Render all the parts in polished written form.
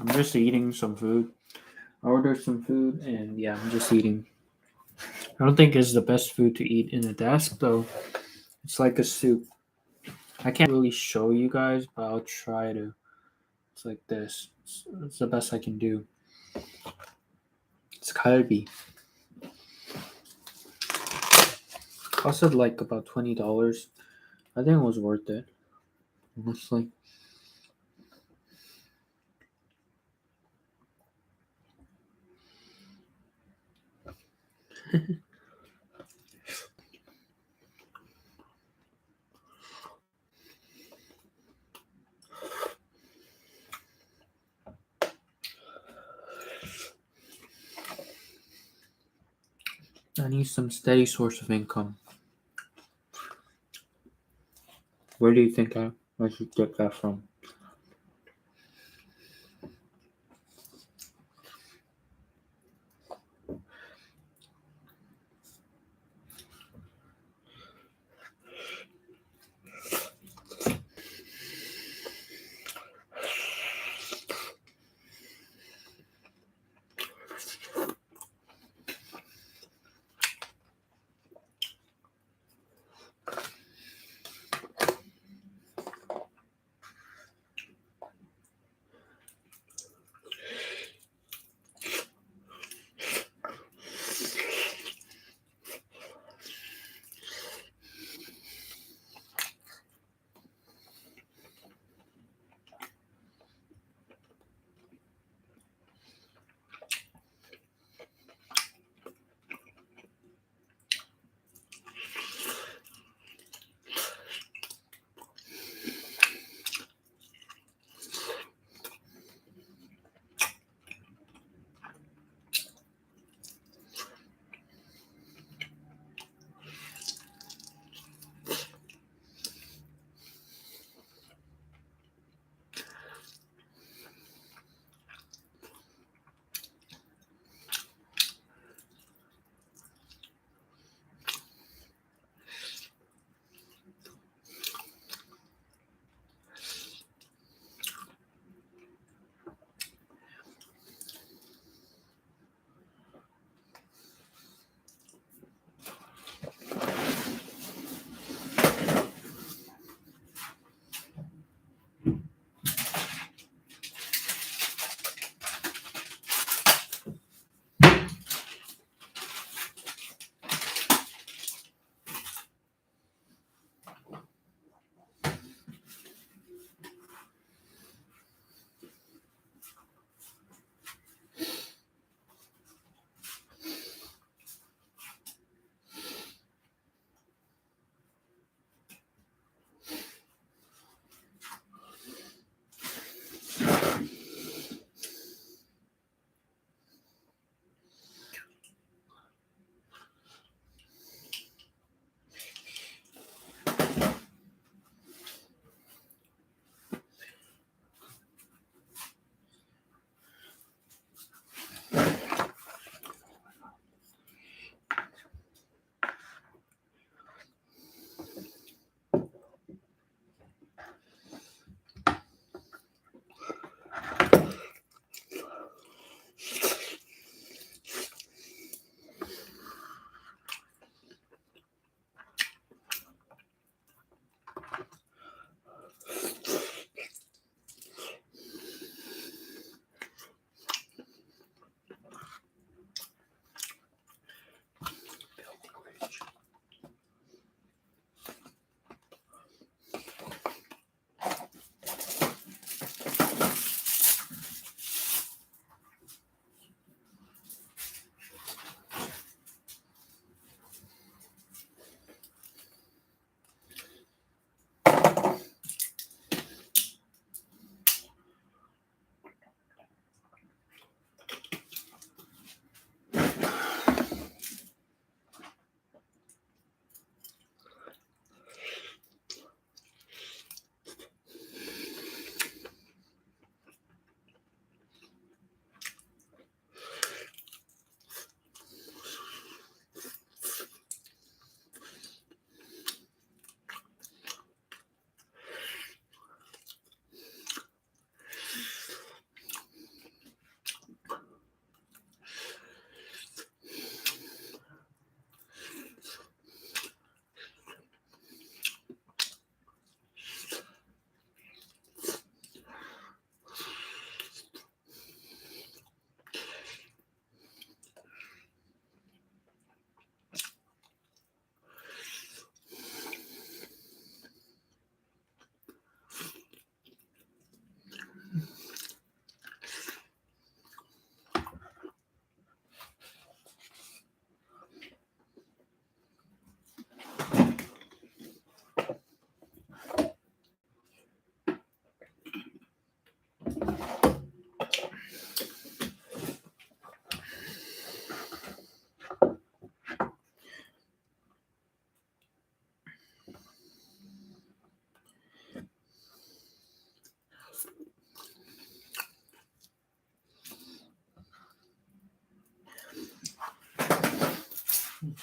I'm just eating some food. I ordered some food, and yeah, I'm just eating. I don't think it's the best food to eat in a desk, though. It's like a soup. I can't really show you guys, but I'll try to. It's like this. It's the best I can do. It's kalbi. Costed like about $20. I think it was worth it, honestly. I need some steady source of income. Where do you think I should get that from?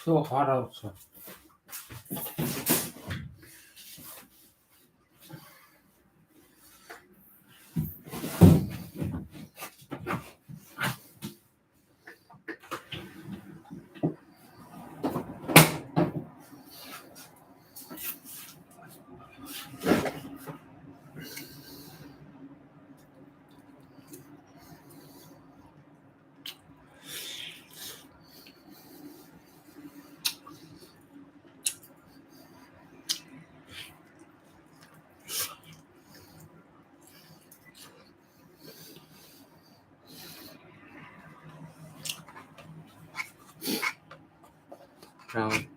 So hot outside. Brown.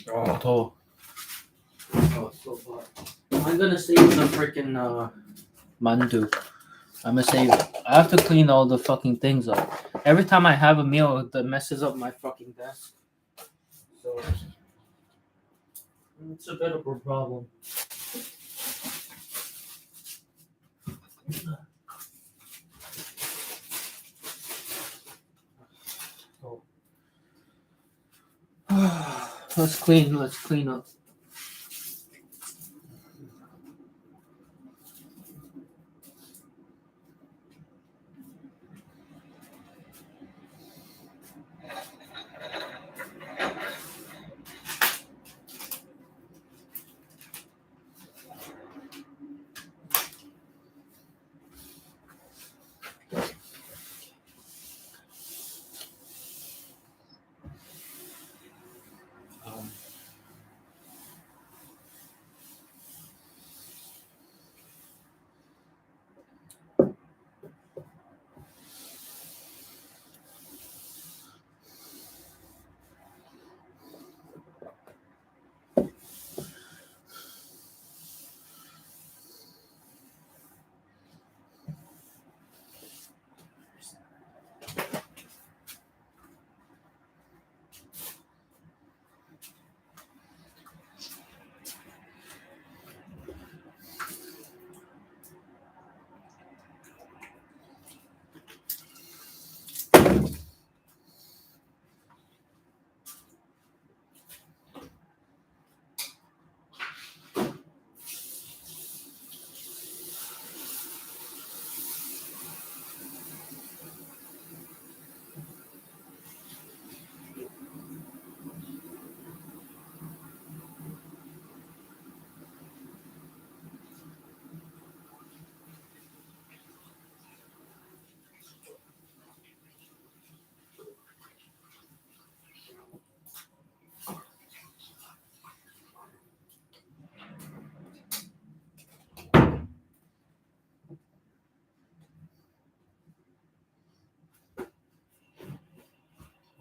Oh, 더워. Oh, so hot. I'm gonna save the freaking mandu. I'm gonna save it. I have to clean all the fucking things up. Every time I have a meal, that messes up my fucking desk. So it's a bit of a problem. So, let's clean. Let's clean up. Um,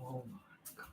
oh my God.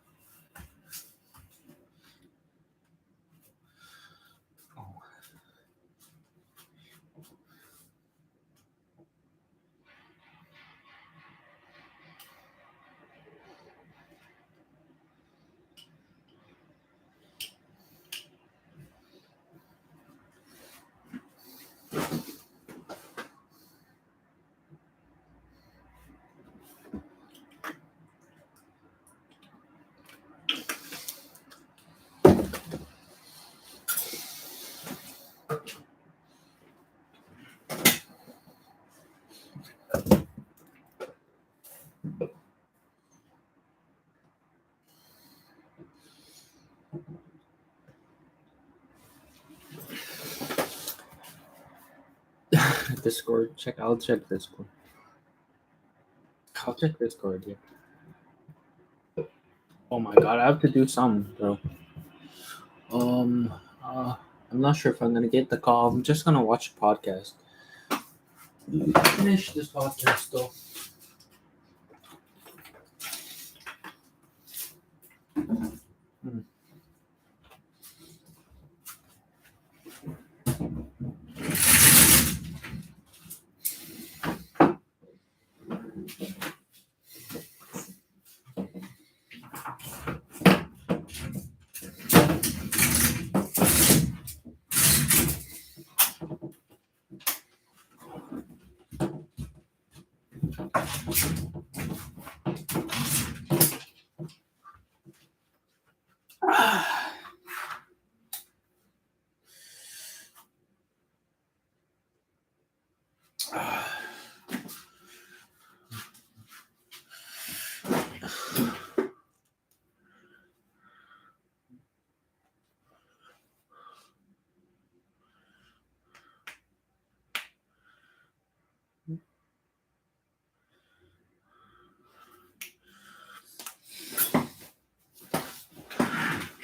Discord. Check. I'll check Discord. I'll check Discord. Yeah. Oh my God, I have to do something, bro. Um. Uh, I'm not sure if I'm gonna get the call. I'm just gonna watch a podcast. Finish this podcast though. Hmm.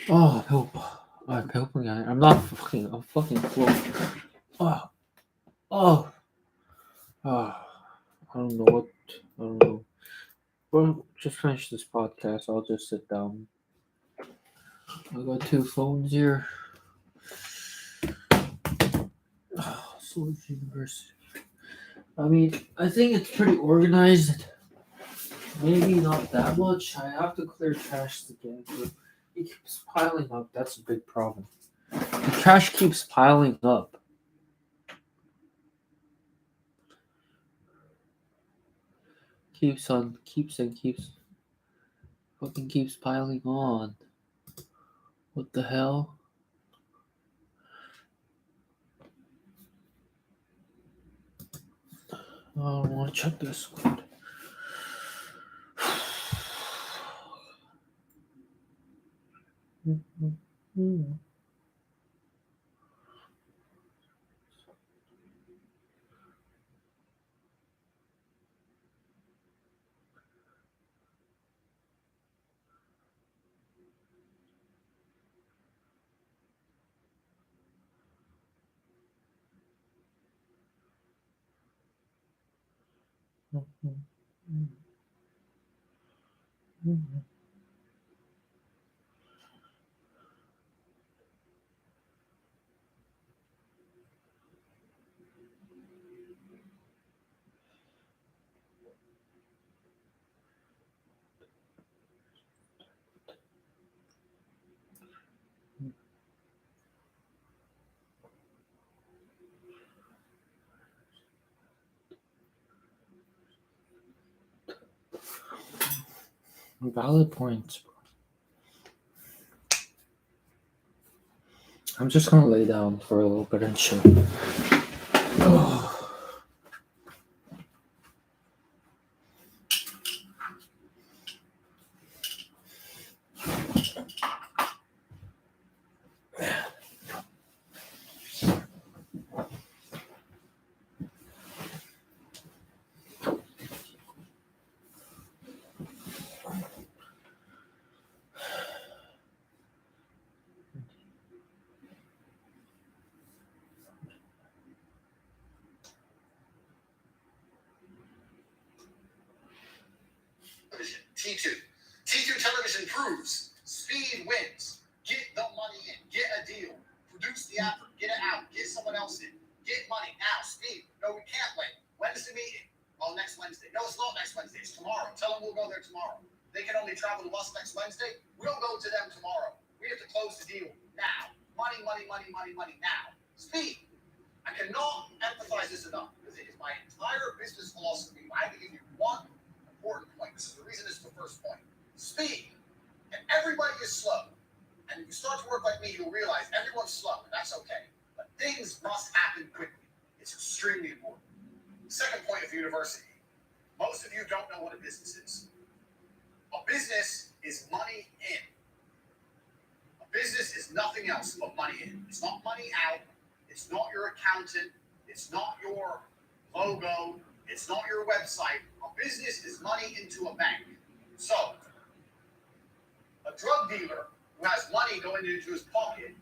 Oh, help! Help me! I'm not fucking. I'm fucking full. Oh, oh, oh. I don't know what. I don't know. Well, just finish this podcast. I'll just sit down. I got two phones here. Swords University. I mean, I think it's pretty organized. Maybe not that much. I have to clear trash again. But it keeps piling up. That's a big problem. The trash keeps piling up. Keeps on, keeps and keeps. Fucking keeps piling on. What the hell? Oh, I want to check this one. Valid points. I'm just gonna lay down for a little bit and chill. Oh. T2. T2 television proves speed wins. Get the money in. Get a deal. Produce the effort. Get it out. Get someone else in. Get money now. Speed. No, we can't wait. Wednesday meeting. Oh, next Wednesday. No, it's not next Wednesday. It's tomorrow. Tell them we'll go there tomorrow. They can only travel to us next Wednesday. We'll go to them tomorrow. We have to close the deal now. Money, money, money, money, money now. Speed. I cannot emphasize this enough because it is my entire business philosophy. I have to give you one important point. This is the reason this is the first point. Speed. And everybody is slow. And if you start to work like me, you'll realize everyone's slow, and that's okay. But things must happen quickly. It's extremely important. Second point of university. Most of you don't know what a business is. A business is money in. A business is nothing else but money in. It's not money out. It's not your accountant. It's not your logo. It's not your website. A business is money into a bank. So, a drug dealer who has money going into his pocket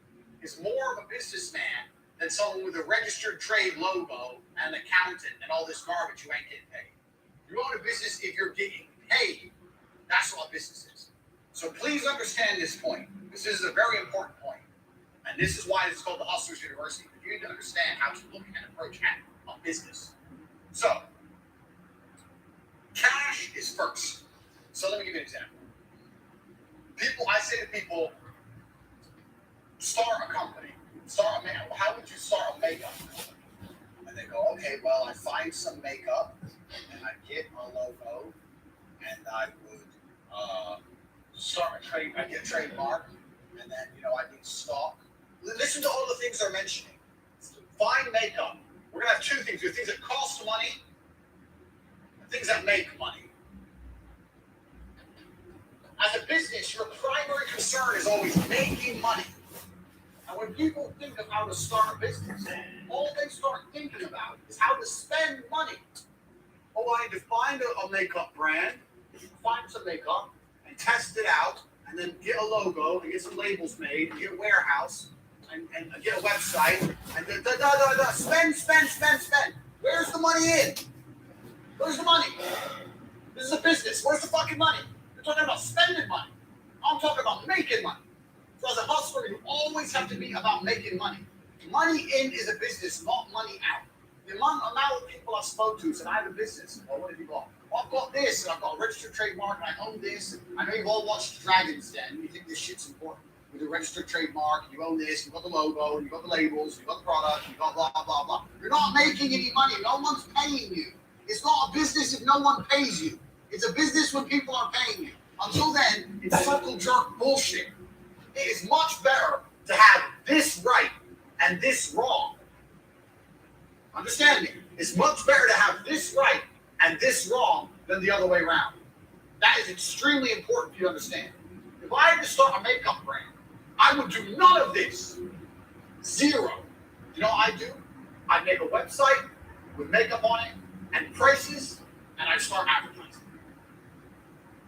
is more of a businessman than someone with a registered trade logo and an accountant and all this garbage you ain't getting paid. You own a business if you're getting paid. That's what a business is. So please understand this point. This is a very important point. And this is why it's called the Hustlers University. You need to understand how to look and approach a business. So, cash is first. So let me give you an example. I say to people, start a company. How would you start a makeup company? And they go, okay, well, I find some makeup, and I get a logo, and I would I get a trademark, and then, I need stock. Listen to all the things they're mentioning. Find makeup. We're going to have two things. There are things that cost money and things that make money. As a business, your primary concern is always making money. And when people think of how to start a business, all they start thinking about is how to spend money. Oh, I need to find a makeup brand, find some makeup, and test it out, and then get a logo, and get some labels made, and get a warehouse, and get a website, and spend. Where's the money in? Where's the money? This is a business. Where's the fucking money? You're talking about spending money. I'm talking about making money. So as a hustler, you always have to be about making money. Money in is a business, not money out. The amount of people I've spoke to said, I have a business. Well, what have you got? Well, I've got this, and I've got a registered trademark, and I own this. I know you've all watched Dragon's Den, and you think this shit's important. With a registered trademark, you own this, you've got the logo, you've got the labels, you've got the product, you've got blah, blah, blah. You're not making any money. No one's paying you. It's not a business if no one pays you. It's a business when people are paying you. Until then, it's circle jerk bullshit. It is much better to have this right and this wrong. Understand me? It's much better to have this right and this wrong than the other way around. That is extremely important for you to understand. If I had to start a makeup brand, I would do none of this. Zero. You know what I do? I'd make a website with makeup on it and prices, and I'd start advertising.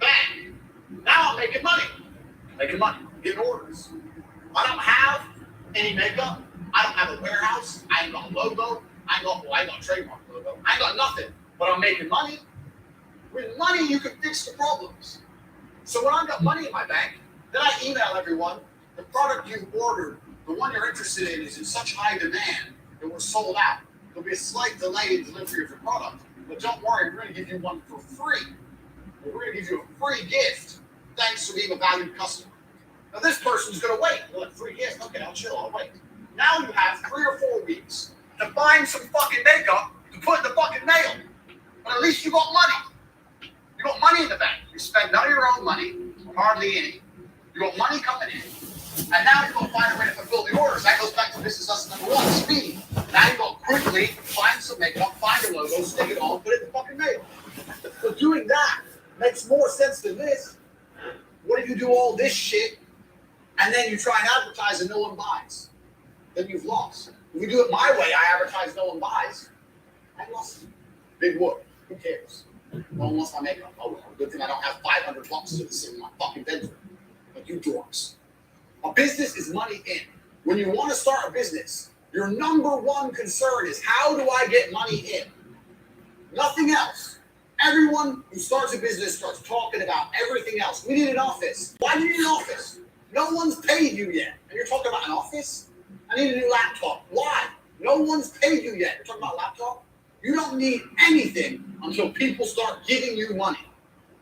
Bang! Now I'm making money. Getting orders. I don't have any makeup. I don't have a warehouse. I ain't got a logo. I ain't got a trademark logo. I ain't got nothing. But I'm making money. With money, you can fix the problems. So when I've got money in my bank, then I email everyone, the product you ordered, the one you're interested in is in such high demand that we're sold out. There'll be a slight delay in delivery of your product. But don't worry, we're going to give you one for free. We're going to give you a free gift. Thanks for being a valued customer. Now this person's going to wait. They're like, free gift? Okay, I'll chill, I'll wait. Now you have 3 or 4 weeks to find some fucking makeup to put in the fucking mail. But at least you got money. You got money in the bank. You spend none of your own money, hardly any. You got money coming in. And now you're going to find a way to fulfill the orders. That goes back to business lesson number 1, speed. Now you go quickly find some makeup, find a logo, stick it on, put it in the fucking mail. So doing that makes more sense than this. What if you do all this shit and then you try and advertise and no one buys? Then you've lost. If you do it my way, I advertise, no one buys. I lost. Big whoop. Who cares? No one wants my makeup. Oh, well, good thing I don't have 500 boxes of this in my fucking bedroom. Like you dorks. A business is money in. When you want to start a business, your number one concern is how do I get money in? Nothing else. Everyone who starts a business starts talking about everything else. We need an office. Why do you need an office? No one's paid you yet. And you're talking about an office? I need a new laptop. Why? No one's paid you yet. You're talking about a laptop? You don't need anything until people start giving you money.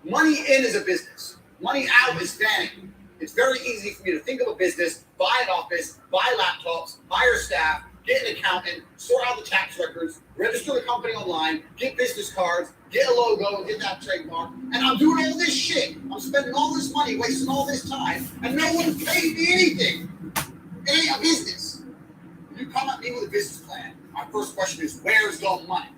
Money in is a business. Money out is fanning. It's very easy for you to think of a business, buy an office, buy laptops, hire staff, get an accountant, sort out the tax records, register the company online, get business cards, get a logo, and get that trademark. And I'm doing all this shit. I'm spending all this money, wasting all this time, and no one paid me anything. It ain't a business. When you come at me with a business plan, my first question is, where's the money?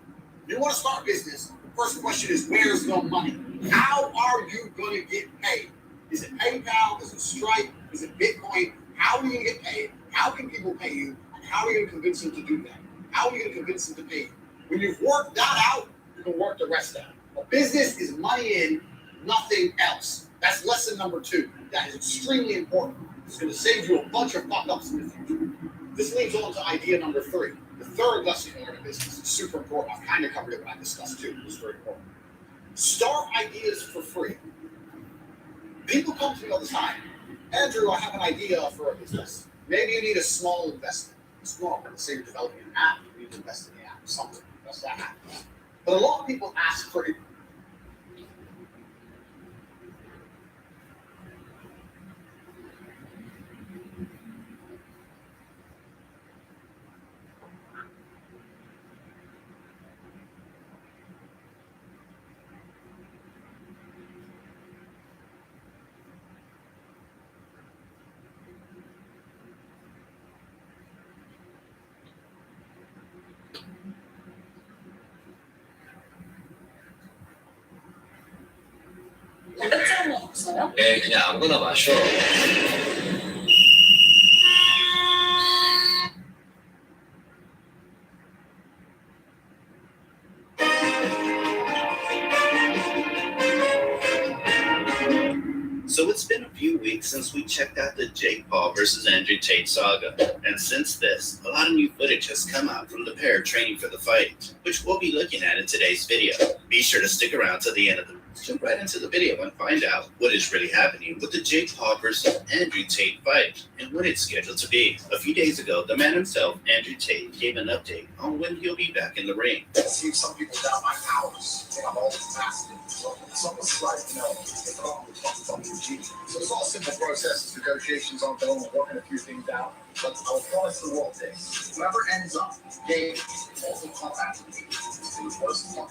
If you want to start a business, the first question is, where's the money? How are you going to get paid? Is it PayPal? Is it Stripe? Is it Bitcoin? How are you going to get paid? How can people pay you? And how are you going to convince them to do that? How are you going to convince them to pay you? When you've worked that out, you can work the rest out. A business is money in, nothing else. That's lesson number 2. That is extremely important. It's going to save you a bunch of fuck-ups in the future. This leads on to idea number 3. The third lesson you learn in business is super important. I've kind of covered it when I discussed too. It's very important. Start ideas for free. People come to me all the time. Andrew, I have an idea for a business. Maybe you need a small investment. Small. Let's say you're developing an app. You need to invest in the app. Something. That's that happens. But a lot of people ask for it. 결정이 없어요? 네, 그냥 아무거나 마셔. So it's been a few weeks since we checked out the Jake Paul versus Andrew Tate saga. And since this, a lot of new footage has come out from the pair training for the fight, which we'll be looking at in today's video. Be sure to stick around to the end of the Let's jump right into the video and find out what is really happening with the Jake Paul versus Andrew Tate fight and when it's scheduled to be. A few days ago, the man himself, Andrew Tate, gave an update on when he'll be back in the ring. See, some people doubt my powers. They have all this massive. Some was like, they call me WG. So it's all simple processes, negotiations ongoing, we're working a few things out. But I'll promise the world this. Whoever ends up game also come back to me. It was worse than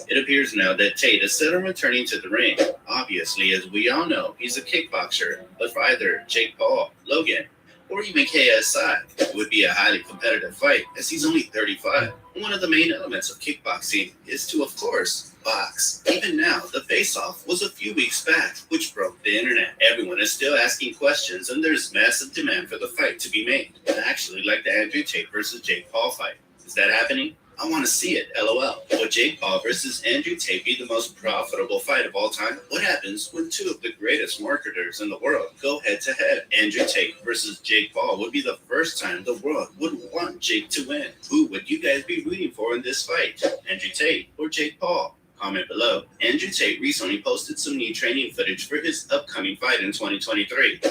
It appears now that Tate is set on returning to the ring. Obviously, as we all know, he's a kickboxer, but for either Jake Paul, Logan, or even KSI, it would be a highly competitive fight, as he's only 35. One of the main elements of kickboxing is to, of course, box. Even now, the face-off was a few weeks back, which broke the internet. Everyone is still asking questions, and there's massive demand for the fight to be made. Actually, like the Andrew Tate versus Jake Paul fight. Is that happening? I want to see it, LOL. Would Jake Paul versus Andrew Tate be the most profitable fight of all time? What happens when two of the greatest marketers in the world go head-to-head? Andrew Tate versus Jake Paul would be the first time the world would want Jake to win. Who would you guys be rooting for in this fight? Andrew Tate or Jake Paul? Comment below. Andrew Tate recently posted some new training footage for his upcoming fight in 2023.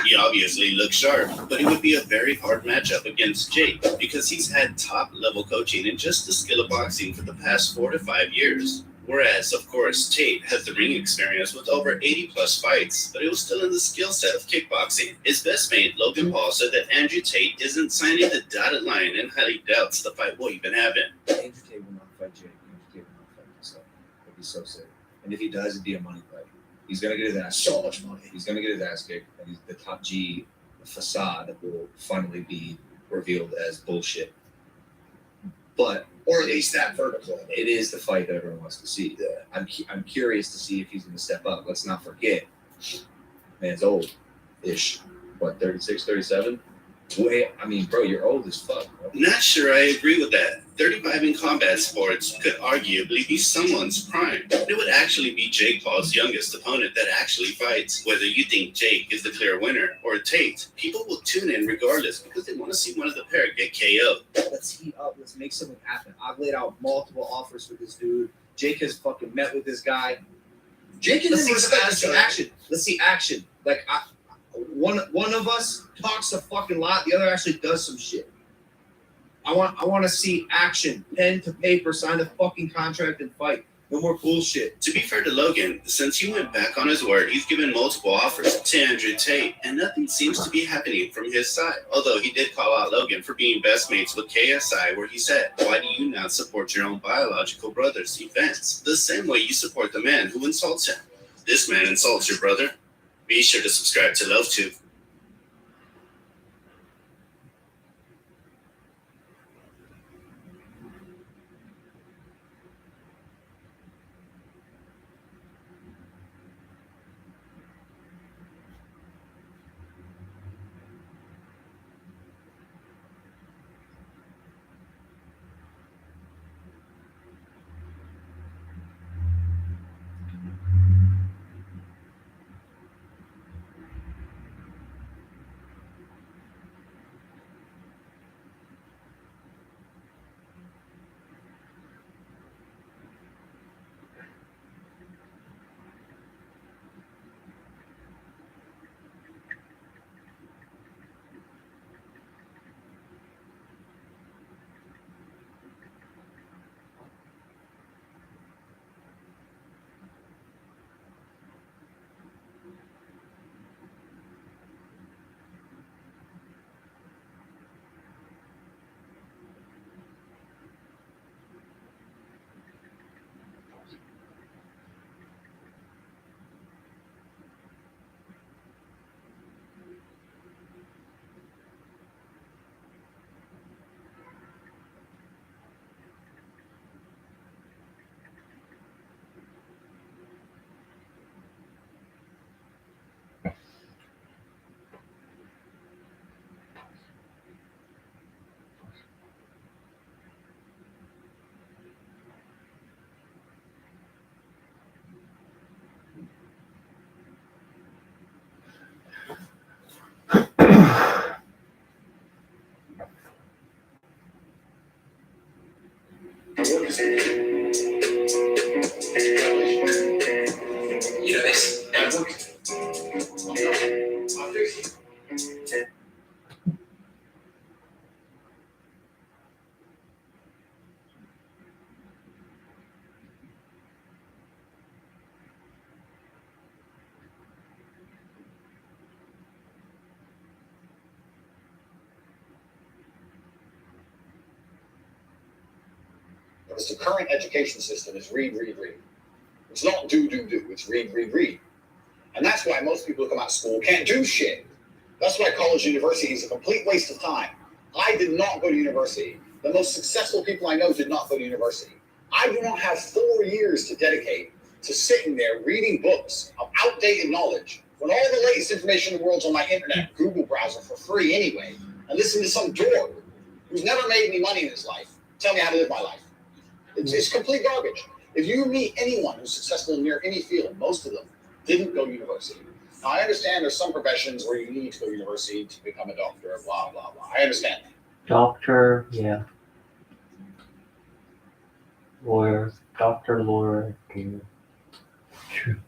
He obviously looks sharp, but it would be a very hard matchup against Jake because he's had top-level coaching in just the skill of boxing for the past 4 to 5 years. Whereas, of course, Tate had the ring experience with over 80-plus fights, but it was still in the skill set of kickboxing. His best mate, Logan Paul, said that Andrew Tate isn't signing the dotted line and highly doubts the fight will even happen. Andrew Tate will not fight Jake. Andrew Tate will not fight himself. It'd be so sick. And if he does, it'd be a money fight. He's going to get his ass kicked. So much money. He's going to get his ass kicked, and the top G facade will finally be revealed as bullshit. But Or at least that vertical. it is the fight that everyone wants to see. I'm curious to see if he's going to step up. Let's not forget, man's old-ish. What, 36, 37? Bro, you're old as fuck, bro. Not sure I agree with that. 35 in combat sports could arguably be someone's prime. It would actually be Jake Paul's youngest opponent that actually fights. Whether you think Jake is the clear winner or Tate, people will tune in regardless because they want to see one of the pair get KO'd. Let's heat up. Let's make something happen. I've laid out multiple offers for this dude. Jake has fucking met with this guy. Jake and Let's him see respect each other. action. Let's see action. Like, one of us talks a fucking lot. The other actually does some shit. I want to see action. Pen to paper. Sign a fucking contract and fight. No more bullshit. To be fair to Logan, since he went back on his word, he's given multiple offers to Andrew Tate, and nothing seems to be happening from his side. Although he did call out Logan for being best mates with KSI, where he said, "Why do you not support your own biological brother's events the same way you support the man who insults him? This man insults your brother." Be sure to subscribe to LoveTube. content. Because the current education system is read, read, read. It's not do, do, do. It's read, read, read. And that's why most people who come out of school can't do shit. That's why college and university is a complete waste of time. I did not go to university. The most successful people I know did not go to university. I do not have 4 years to dedicate to sitting there reading books of outdated knowledge when all the latest information in the world's on my internet, Google browser for free anyway, and listen to some dork who's never made any money in his life tell me how to live my life. It's complete garbage. If you meet anyone who's successful in near any field, most of them didn't go to university. Now, I understand there's some professions where you need to go to university to become a doctor, blah, blah, blah. I understand that. Doctor, yeah. Lawyer, doctor, lawyer. True.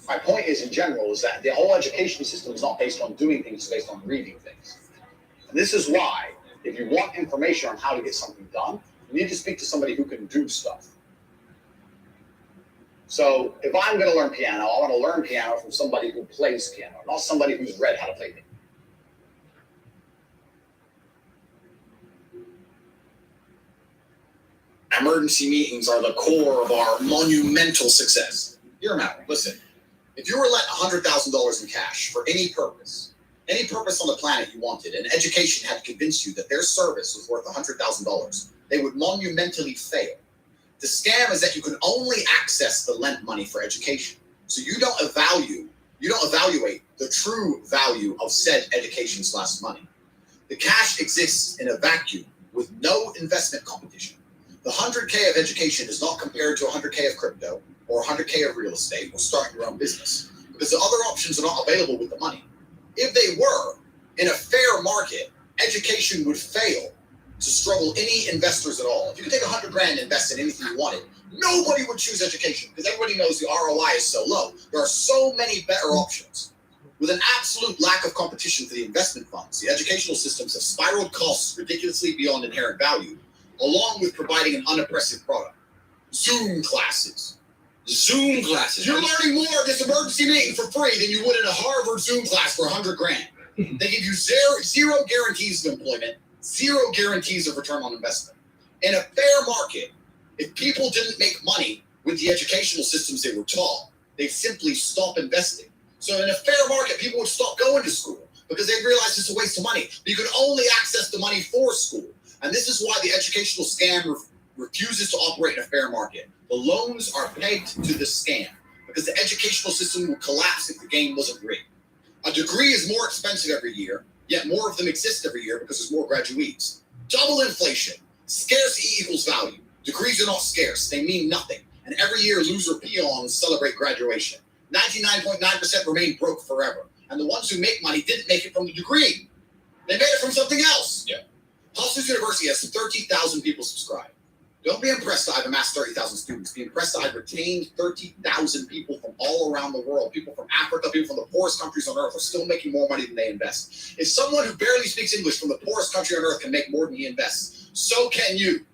My point is, in general, is that the whole education system is not based on doing things, it's based on reading things. And this is why, if you want information on how to get something done, you need to speak to somebody who can do stuff. So if I'm going to learn piano, I want to learn piano from somebody who plays piano, not somebody who's read how to play piano. Emergency meetings are the core of our monumental success. Hear me out. Listen, if you were lent $100,000 in cash for any purpose on the planet you wanted, and education had to convince you that their service was worth $100,000, they would monumentally fail. The scam is that you can only access the lent money for education. So you don't evaluate the true value of said education/money. The cash exists in a vacuum with no investment competition. The 100K of education is not compared to 100K of crypto or 100K of real estate or starting your own business, because the other options are not available with the money. If they were, in a fair market, education would fail to struggle any investors at all. If you could take 100 grand and invest in anything you wanted, nobody would choose education because everybody knows the ROI is so low. There are so many better options. With an absolute lack of competition for the investment funds, the educational systems have spiraled costs ridiculously beyond inherent value, along with providing an unimpressive product. Zoom classes. You're learning more at this emergency meeting for free than you would in a Harvard Zoom class for 100 grand. They give you zero guarantees of employment, zero guarantees of return on investment. In a fair market, if people didn't make money with the educational systems they were taught, they'd simply stop investing. So in a fair market, people would stop going to school because they realize it's a waste of money. But you can only access the money for school. And this is why the educational scam refuses to operate in a fair market. The loans are pegged to the scam because the educational system would collapse if the game wasn't rigged. A degree is more expensive every year, yet more of them exist every year because there's more graduates. Double inflation. Scarcity equals value. Degrees are not scarce. They mean nothing. And every year, loser peons celebrate graduation. 99.9% remain broke forever. And the ones who make money didn't make it from the degree. They made it from something else. Yeah. Hustlers University has 30,000 people subscribe. Don't be impressed that I've amassed 30,000 students. Be impressed that I've retained 30,000 people from all around the world. People from Africa, people from the poorest countries on earth are still making more money than they invest. If someone who barely speaks English from the poorest country on earth can make more than he invests, so can you.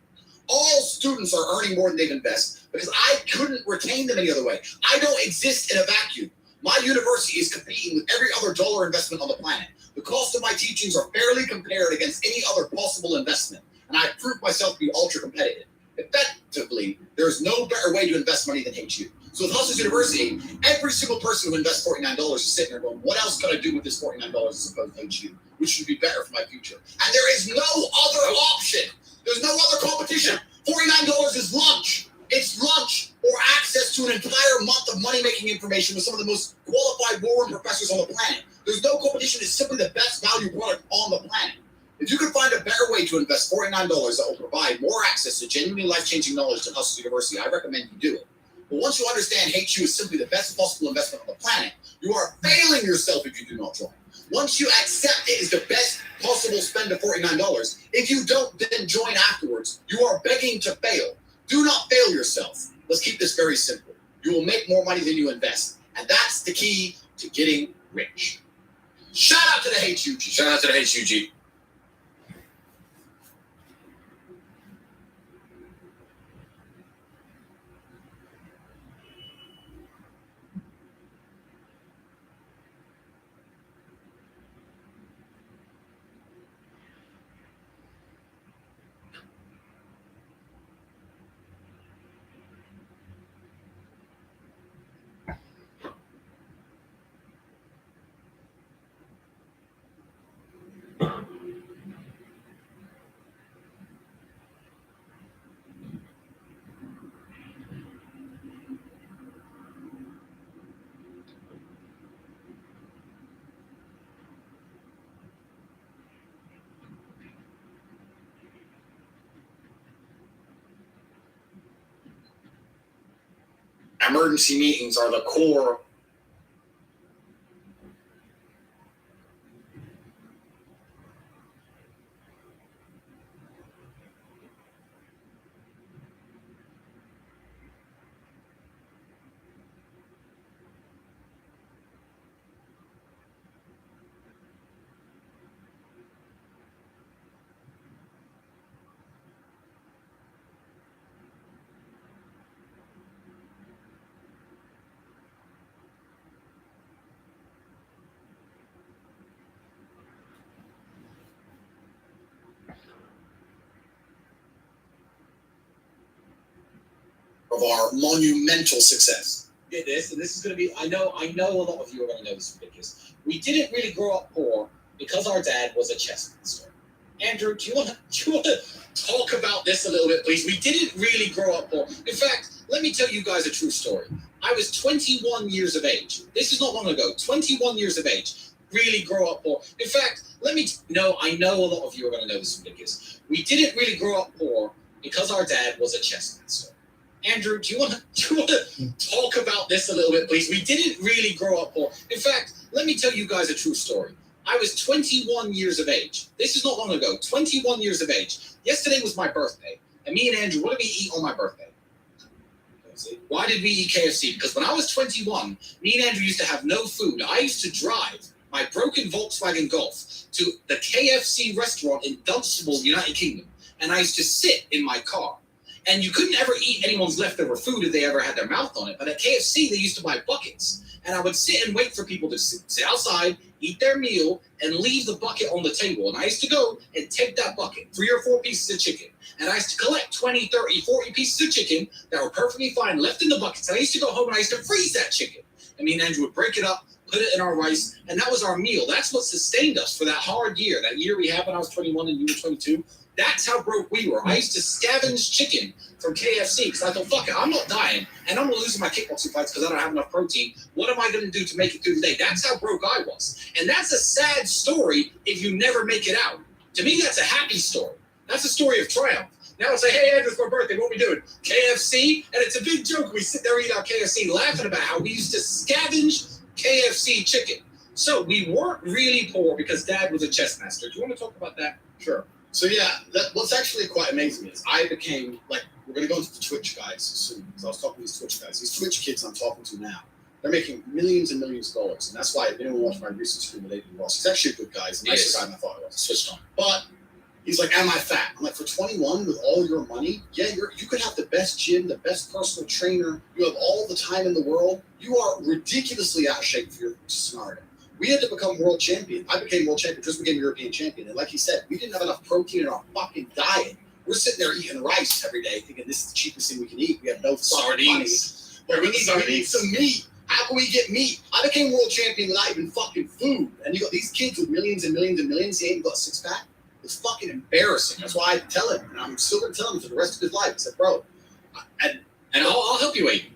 All students are earning more than they invest because I couldn't retain them any other way. I don't exist in a vacuum. My university is competing with every other dollar investment on the planet. The cost of my teachings are fairly compared against any other possible investment, and I've proved myself to be ultra competitive. Effectively, there is no better way to invest money than HU. So with Hustlers University, every single person who invests $49 is sitting there going, what else could I do with this $49 as opposed to HU, which would be better for my future? And there is no other option. There's no other competition. $49 is lunch. It's lunch or access to an entire month of money-making information with some of the most qualified war room professors on the planet. There's no competition. It's simply the best value product on the planet. If you can find a better way to invest $49 that will provide more access to genuinely life-changing knowledge than Hustlers University, I recommend you do it. But once you understand HU is simply the best possible investment on the planet, you are failing yourself if you do not join. Once you accept it is the best possible spend of $49, if you don't then join afterwards, you are begging to fail. Do not fail yourself. Let's keep this very simple. You will make more money than you invest. And that's the key to getting rich. Shut up! out to the HUG. Shout out to the HUG. Emergency meetings are the core. Of our monumental success. Did this, and this is going to be. I know a lot of you are going to know this is ridiculous. We didn't really grow up poor because our dad was a chess master. Andrew, do you want to talk about this a little bit, please? We didn't really grow up poor. In fact, let me tell you guys a true story. I was 21 years of age. This is not long ago. 21 years of age. Really grow up poor. In fact, I know a lot of you are going to know this is ridiculous. We didn't really grow up poor because our dad was a chess master. Andrew, do you want to talk about this a little bit, please? We didn't really grow up poor. In fact, let me tell you guys a true story. I was 21 years of age. This is not long ago. 21 years of age. Yesterday was my birthday. And me and Andrew, what did we eat on my birthday? Why did we eat KFC? Because when I was 21, me and Andrew used to have no food. I used to drive my broken Volkswagen Golf to the KFC restaurant in Dunstable, United Kingdom. And I used to sit in my car. And you couldn't ever eat anyone's leftover food if they ever had their mouth on it. But at KFC, they used to buy buckets. And I would sit and wait for people to sit outside, eat their meal, and leave the bucket on the table. And I used to go and take that bucket, 3 or 4 pieces of chicken. And I used to collect 20, 30, 40 pieces of chicken that were perfectly fine, left in the buckets. And I used to go home and I used to freeze that chicken. And me and Andrew would break it up, put it in our rice, and that was our meal. That's what sustained us for that hard year, that year we had when I was 21 and you were 22. That's how broke we were. I used to scavenge chicken from KFC because I thought, fuck it, I'm not dying, and I'm losing my kickboxing fights because I don't have enough protein. What am I going to do to make it through the day? That's how broke I was. And that's a sad story if you never make it out. To me, that's a happy story. That's a story of triumph. Now it's like, hey, Andrew, it's my birthday. What are we doing? KFC? And it's a big joke. We sit there, eat our KFC, laughing about how we used to scavenge KFC chicken. So we weren't really poor because Dad was a chess master. Do you want to talk about that? Sure. So yeah, what's actually quite amazing is I became, like, we're going to go into the Twitch guys soon, because I was talking to these Twitch guys. These Twitch kids I'm talking to now, they're making millions and millions of dollars. And that's why if anyone watched my recent stream with Aiden Ross, he's actually a good guy. He's a nicer guy than I thought he was. Switched on. But he's like, am I fat? I'm like, for 21 with all your money, yeah, you could have the best gym, the best personal trainer. You have all the time in the world. You are ridiculously out of shape for your scenario. We had to become world champion. I became world champion, just became European champion. And like he said, we didn't have enough protein in our fucking diet. We're sitting there eating rice every day thinking this is the cheapest thing we can eat. We have no fucking money. But we need some meat. How can we get meat? I became world champion without even fucking food. And you got these kids with millions and millions and millions. He ain't got a six-pack. It's fucking embarrassing. That's why I tell him. And I'm still going to tell him for the rest of his life. I said, bro. And I'll help you, Aiden.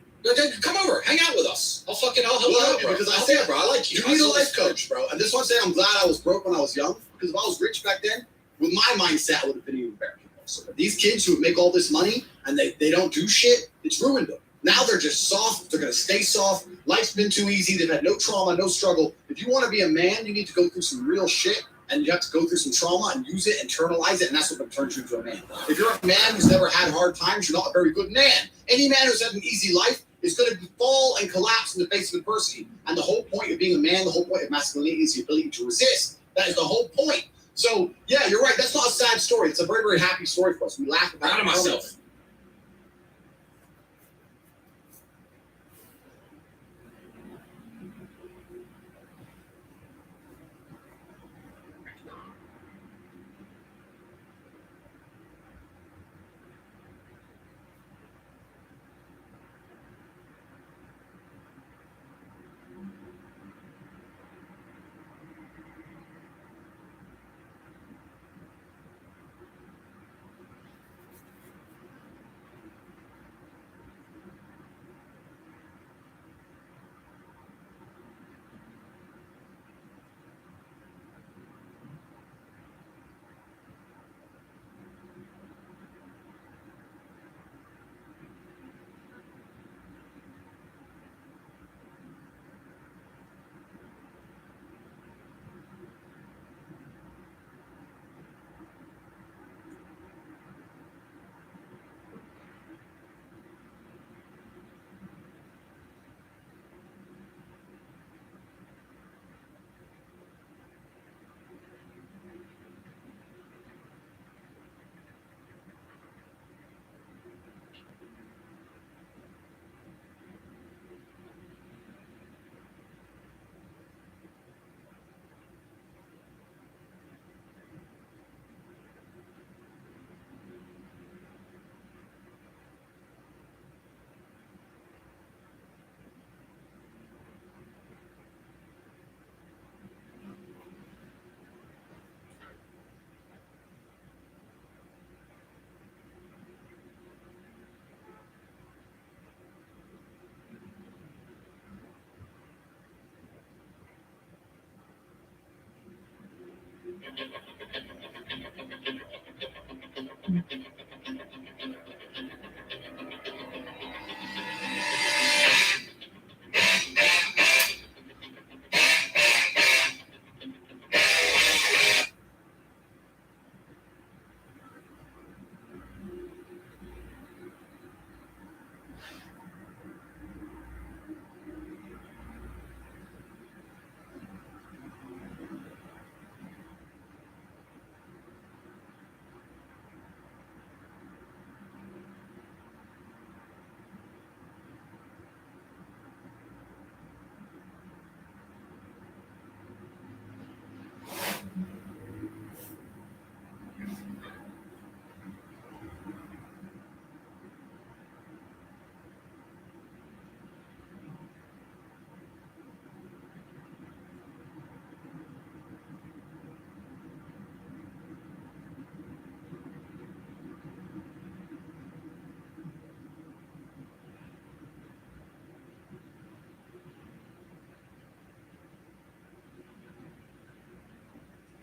Come over, hang out with us. I'll help you out, bro. Because I said, bro, I like you. You need a life coach, bro. And this one saying I'm glad I was broke when I was young. Because if I was rich back then, with my mindset, I would have been even better. So these kids who make all this money and they don't do shit, it's ruined them. Now they're just soft. They're going to stay soft. Life's been too easy. They've had no trauma, no struggle. If you want to be a man, you need to go through some real shit. And you have to go through some trauma and use it, internalize it, and that's what turns you into a man. If you're a man who's never had hard times, you're not a very good man. Any man who's had an easy life is going to fall and collapse in the face of adversity. And the whole point of being a man, the whole point of masculinity is the ability to resist. That is the whole point. So, yeah, you're right. That's not a sad story. It's a very, very happy story for us. We laugh about it. Proud of myself.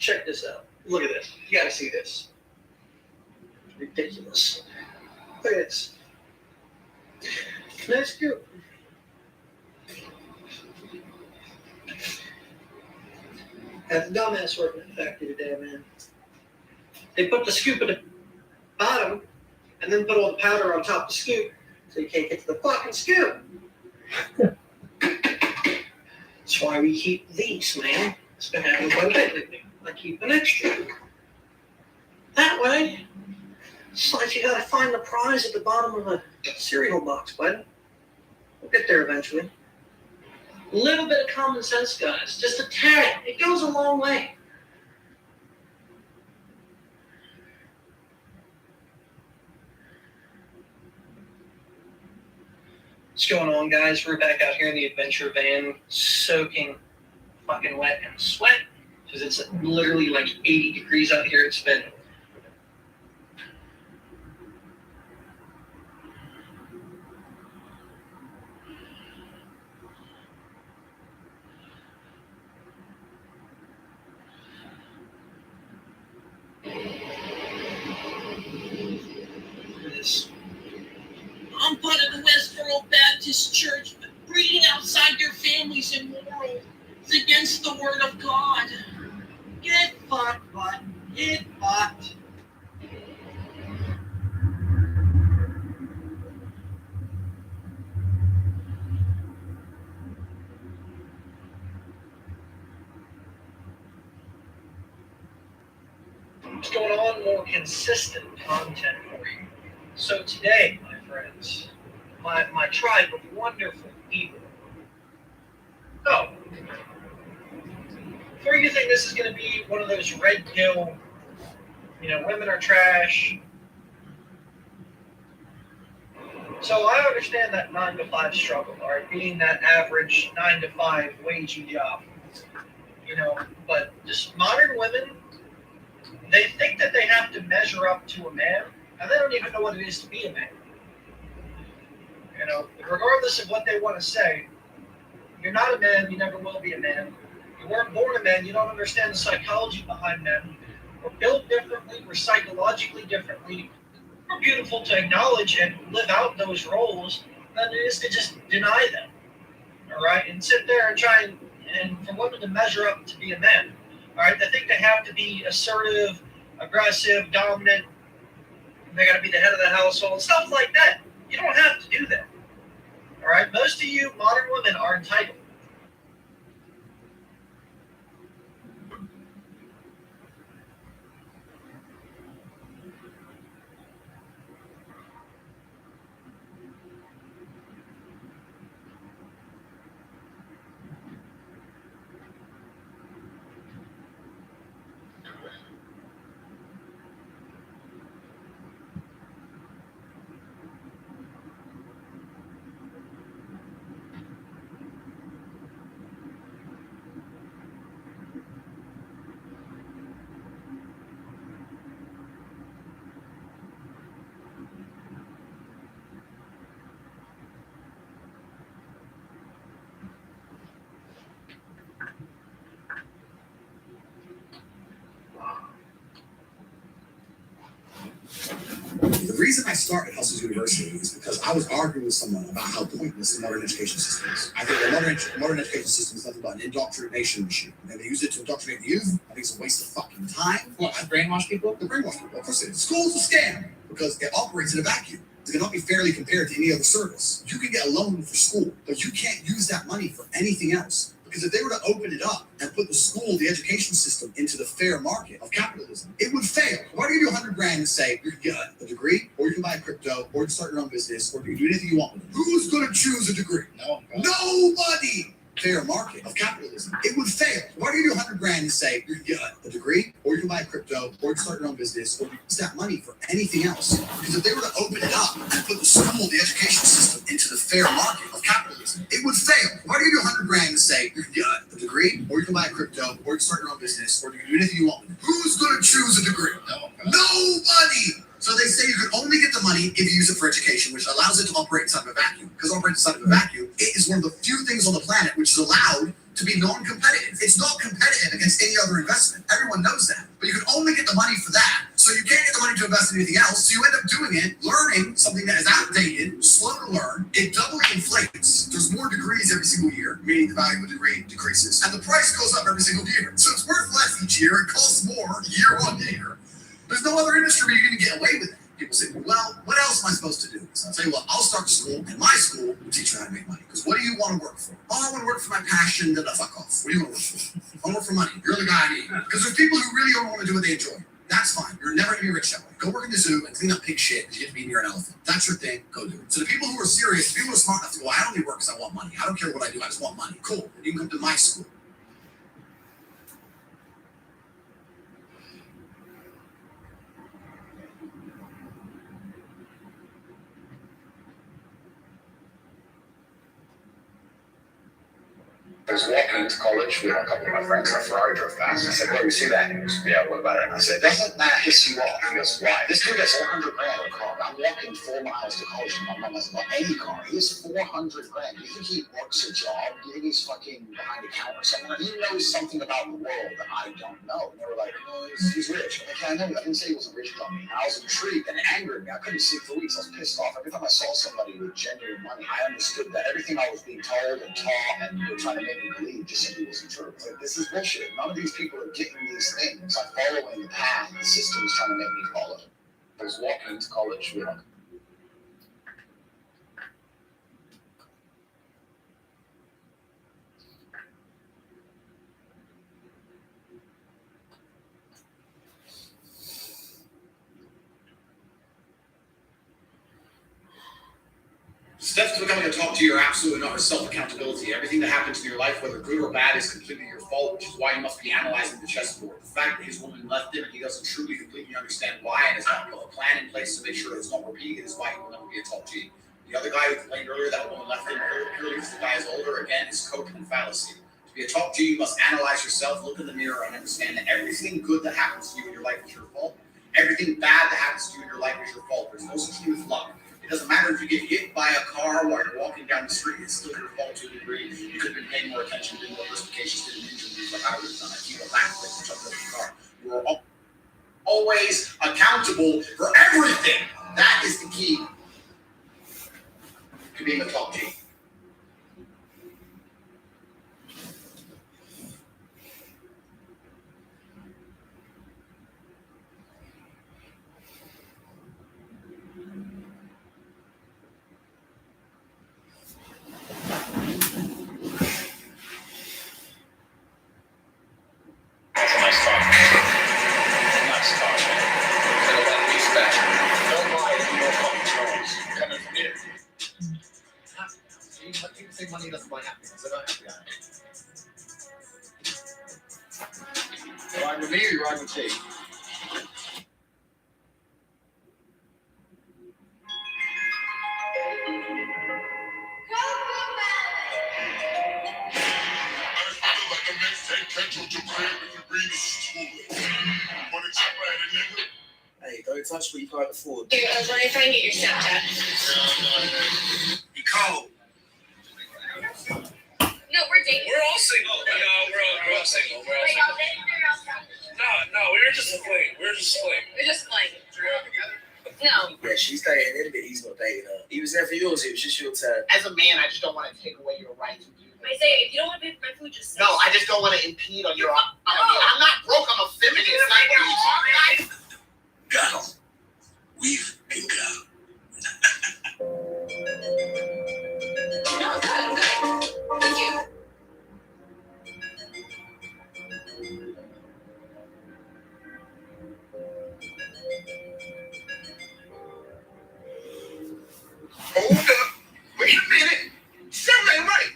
Check this out. Look at this. You gotta see this. Ridiculous. Look at this. Nice scoop. Had the dumbass working at the factory today, man. They put the scoop at the bottom and then put all the powder on top of the scoop so you can't get to the fucking scoop. That's why we keep these, man. It's been happening quite a bit lately. I keep an extra. That way, it's like you gotta find the prize at the bottom of a cereal box, bud. We'll get there eventually. A little bit of common sense, guys. Just a tad. It goes a long way. What's going on, guys? We're back out here in the adventure van, soaking fucking wet and sweat. Because it's literally like 80 degrees out here. It's been this. I'm part of the Westboro Baptist Church, but breeding outside your family's immoral. It's against the word of God. Get fucked, bud. Get fucked. what's going on, more consistent content for you. So today, my friends, my tribe of wonderful people. Oh, before you think this is going to be one of those red pill, women are trash. So I understand that 9 to 5 struggle, all right, being that average 9 to 5 wagey job, but just modern women, they think that they have to measure up to a man, and they don't even know what it is to be a man. Regardless of what they want to say, you're not a man, you never will be a man. You weren't born a man, you don't understand the psychology behind men. We're built differently, we're psychologically differently. More beautiful to acknowledge and live out those roles than it is to just deny them. All right, and sit there and try and for women to measure up to be a man. All right, they think they have to be assertive, aggressive, dominant. They got to be the head of the household, stuff like that. You don't have to do that. All right, most of you modern women are entitled. The reason I started Hustles University is because I was arguing with someone about how pointless the modern education system is. I think the modern education system is nothing but an indoctrination machine. And they use it to indoctrinate the youth. I think it's a waste of fucking time. What, I brainwash people? They brainwash people. Of course it is. School's a scam because it operates in a vacuum. It cannot be fairly compared to any other service. You can get a loan for school, but you can't use that money for anything else. Because if they were to open it up and put the school, the education system, into the fair market of capitalism, it would fail. Why do you give you $100,000 and say you can get a degree, or you can buy a crypto, or you can start your own business, or you can do anything you want with it? Who's going to choose a degree? No one. Nobody. Fair market of capitalism, it would fail. Why do you give you $100,000 and say you can get a degree, or you can buy a crypto, or you can start your own business, or use that money for anything else? Because if they were to open it up and put the school, the education system, into the fair market of capitalism, it would fail. Why do you give you $100,000 and say you can get a degree, or you can buy a crypto, or you can start your own business, or you can do anything you want with it? Who's going to choose a degree? No one. Nobody. So they say you can only get the money if you use it for education, which allows it to operate inside of a vacuum. Because operating inside of a vacuum, it is one of the few things on the planet which is allowed to be non-competitive. It's not competitive against any other investment. Everyone knows that. But you can only get the money for that. So you can't get the money to invest in anything else. So you end up doing it, learning something that is outdated, slow to learn. It doubly inflates. There's more degrees every single year, meaning the value of a degree decreases. And the price goes up every single year. So it's worth less each year. It costs more year on year. There's no other industry where you're going to get away with it. People say, well, what else am I supposed to do? So I'll tell you what, I'll start school, and my school will teach you how to make money. Because what do you want to work for? Oh, I want to work for my passion, then fuck off. What do you want to work for? I want to work for money. You're the guy I need. Because there's people who really don't want to do what they enjoy. That's fine. You're never going to be rich that way. Go work in the zoo and clean up pig shit because you get to be near an elephant. That's your thing. Go do it. So the people who are serious, the people who are smart enough to go, I only work because I want money. I don't care what I do. I just want money. Cool. You can come to my school. I was walking to college with a couple of my friends and a Ferrari drove past. I said, "Well, you see that?" And he goes, "Yeah, what about it?" And I said, "Doesn't that piss you off?" He goes, "Why?" "This dude has $400,000 in a car. I'm walking 4 miles to college and my mom hasn't bought any car. He has $400,000. Do you think he works a job? Do you think he's fucking behind a counter somewhere? He knows something about the world that I don't know." And they were like, "Oh, he's rich." I'm like, "Yeah, I know. I didn't say he was a rich dummy." And I was intrigued and it angered me. I couldn't sleep for weeks. I was pissed off. Every time I saw somebody with genuine money, I understood that everything I was being told and taught and they're trying to make me believe just simply wasn't true. Like, this is bullshit. None of these people are getting these things. I'm following the path the system is trying to make me follow. I was walking to college with Steps to becoming a top G are absolutely not self-accountability. Everything that happens in your life, whether good or bad, is completely your fault, which is why you must be analyzing the chessboard. The fact that his woman left him and he doesn't truly completely understand why and has not put a plan in place to make sure it's not repeated is why he will never be a top G. The other guy who complained earlier that woman left him purely because the guy is older, again, is coke and fallacy. To be a top G, you must analyze yourself, look in the mirror, and understand that everything good that happens to you in your life is your fault. Everything bad that happens to you in your life is your fault. There's no such thing as luck. It doesn't matter if you get hit by a car while you're walking down the street, it's still your fault to a degree. You could have been paying more attention, been more perspicacious, didn't injure you, like I would have done. I keep a back place and jumped over the car. You are always accountable for everything. That is the key to being a top G. That's a nice car. Nice car, man. Better let me back. Don't lie if you don't fucking Charles. Coming from here. See, but people say money doesn't buy happiness. I don't happy I am. You ride with me or you ride with Jake? Hey, don't touch what you can't afford. Here, let me try and get your Snapchat. You cold. No, we're dating. We're all single. No, we're all single. We're all Wait, single. y'all dating or y'all stuck? No, we were just playing. We're just playing. No. Yeah, she's dating him, but he's not dating her. He was there for yours, it was just your turn. As a man, I just don't want to take away your right to do that. I say, if you don't want to pay for my food, just say No, so. I just don't want to impede on your autonomy. I'm not broke, I'm a feminist. You're Like, what are you right. talking about? Girls, we've been girl. No, I'm good. Thank you. Hold up. Wait a minute. Something ain't right.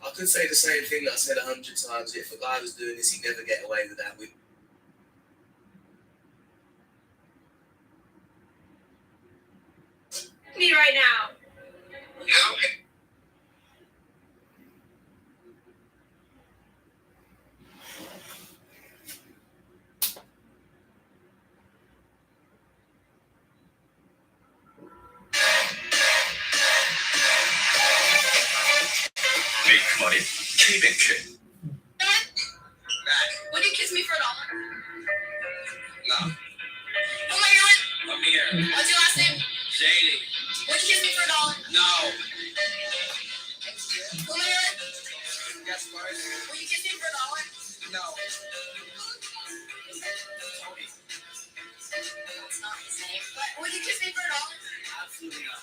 I could say the same thing that I said 100 times. If a guy was doing this, he'd never get away with that. Me right now. How? Make money. Keep it shit. Would you kiss me for $1? No. Oh my God. I'm here. What's your last name? Shady. Would you kiss me for $1? No. Oh my God. Yes, first. Would you kiss me for $1? No. That's not his name. But would you kiss me for $1? Absolutely not.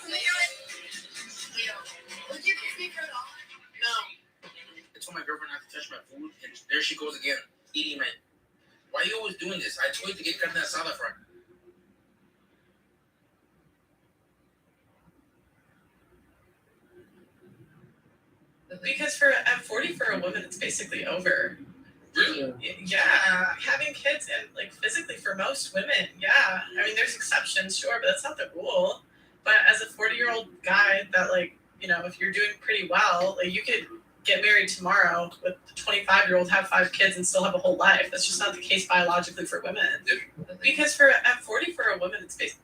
Oh my God. Would you kiss me for $1? No. I told my girlfriend not to touch my food, and there she goes again, eating it. Why are you always doing this? I told you to get carne asada for her. Because at 40 for a woman, it's basically over. Really? Yeah, having kids and like physically for most women, yeah. I mean, there's exceptions, sure, but that's not the rule. But as a 40-year-old guy, that like, you know, if you're doing pretty well, like you could get married tomorrow with a 25-year-old, have 5 kids, and still have a whole life. That's just not the case biologically for women. Because at 40 for a woman, it's basically.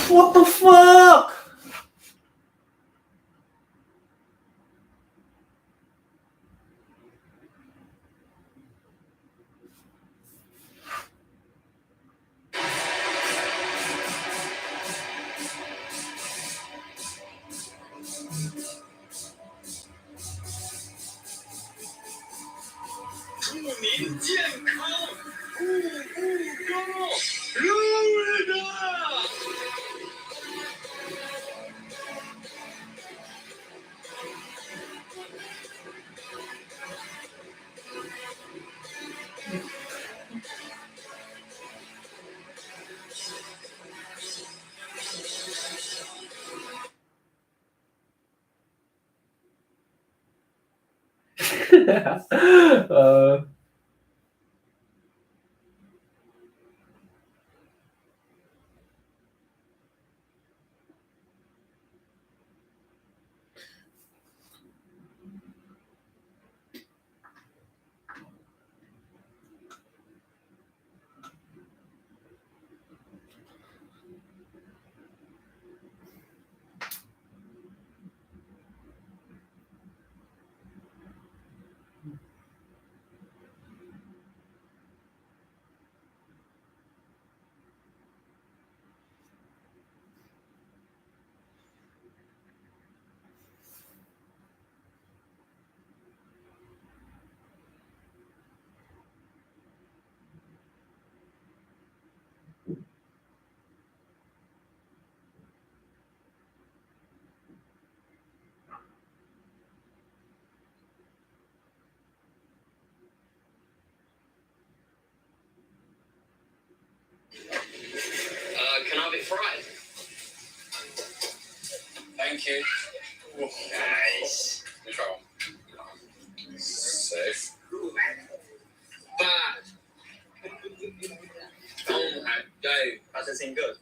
What the fuck? 林健康，步步高，Florida。Can I be fried? Thank you. Nice. Let me try one. Safe. Bad. Oh my god. Bad is in good.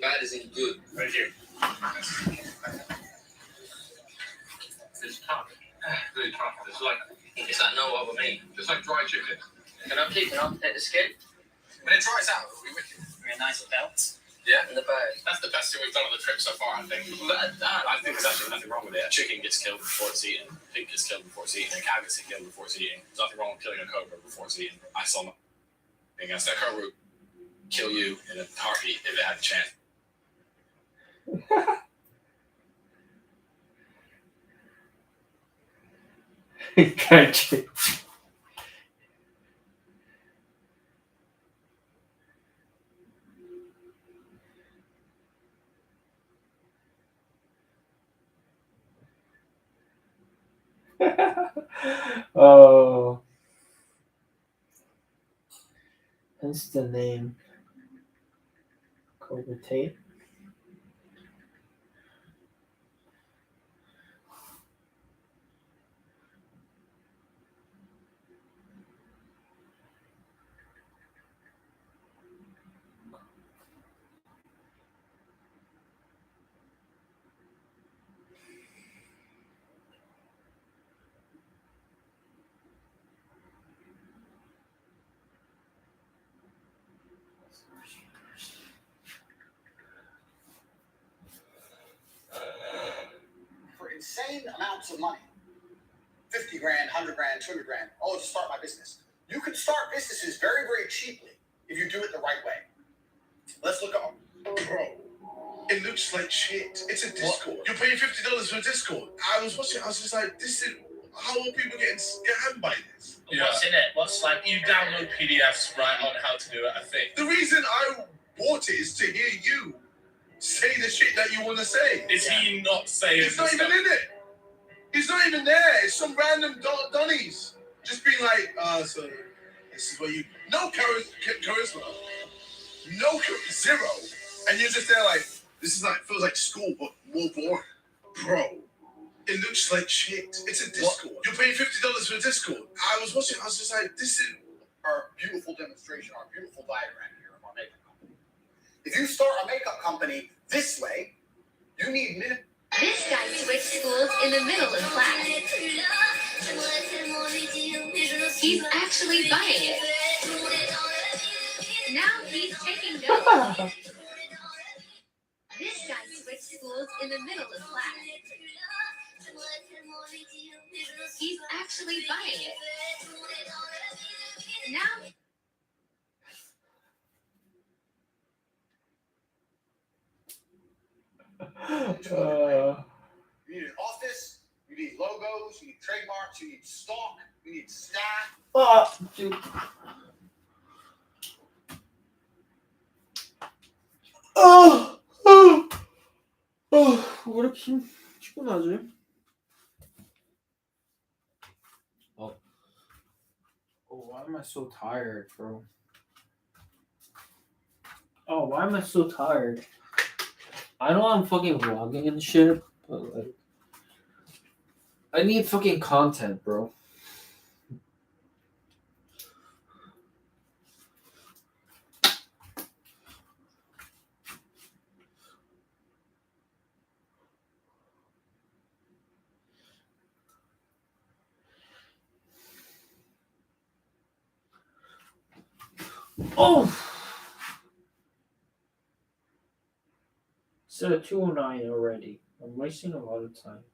Bad is in good. Right here. It's tough. Really tough. It's like no other meat. It's like dry chicken. Can I take the skin? When it dries out, it'll be wicked. Very nice belt. Yeah. And the bird. That's the best thing we've done on the trip so far, I think. I think there's actually nothing wrong with it. A chicken gets killed before it's eaten. A pig gets killed before it's eaten. A cow gets killed before it's eaten. There's nothing wrong with killing a cobra before it's eaten. I saw nothing against that. Cobra would kill you in a heartbeat if it had a chance. Gotcha. Oh, that's the name. Cobra Tate. For insane amounts of money, 50 grand, 100 grand, 200 grand, to start my business. You can start businesses very, very cheaply if you do it the right way. Let's look up. Bro, it looks like shit. It's a Discord. You're paying $50 for a Discord. I was watching. I was just like, this is how are people getting scammed by this? Yeah. What's in it? What's like you download PDFs right on how to do it, I think. The reason I bought it is to hear you say the shit that you want to say. Is he not saying He's not even in it. He's not even there. It's some random Donnies just being like, so this is what you. No charisma. No zero. And you're just there like, this is like feels like school, but more boring. Bro, it looks like shit. It's a Discord. You're paying $50 for a Discord. I was watching. I was just like, this is our beautiful demonstration, our beautiful diagram here of our makeup company. If you start a makeup company this way, you need minimum. This guy switched schools in the middle of class. He's actually buying it. Now he's taking notes. This guy switched schools in the middle of class. He's actually buying it. Now. You need an office, you You need logos. You need trademarks. You need stock. You need staff. Oh, dude. 왜 이렇게 피곤하지? Why am I so tired, bro? Why am I so tired? I know I'm fucking vlogging and shit, but like, I need fucking content, bro. It's at 2:09 already. I'm wasting a lot of time.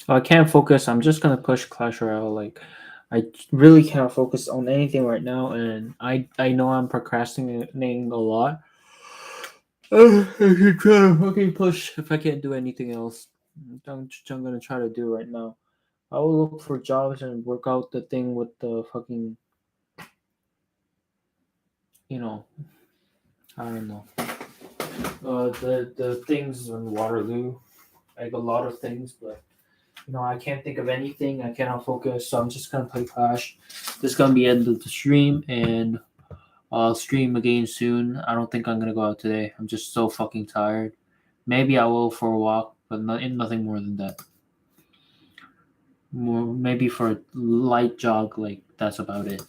I can't focus. I'm just gonna push Clash Royale. Like, I really can't focus on anything right now, and I know I'm procrastinating a lot. I should try to fucking push if I can't do anything else. I'm gonna try to do right now. I will look for jobs and work out the thing with the fucking, I don't know. The things in Waterloo, like a lot of things, but I can't think of anything. I cannot focus, so I'm just gonna play Clash. This is gonna be the end of the stream, and I'll stream again soon. I don't think I'm gonna go out today. I'm just so fucking tired. Maybe I will for a walk, but nothing more than that. Maybe for a light jog, like that's about it.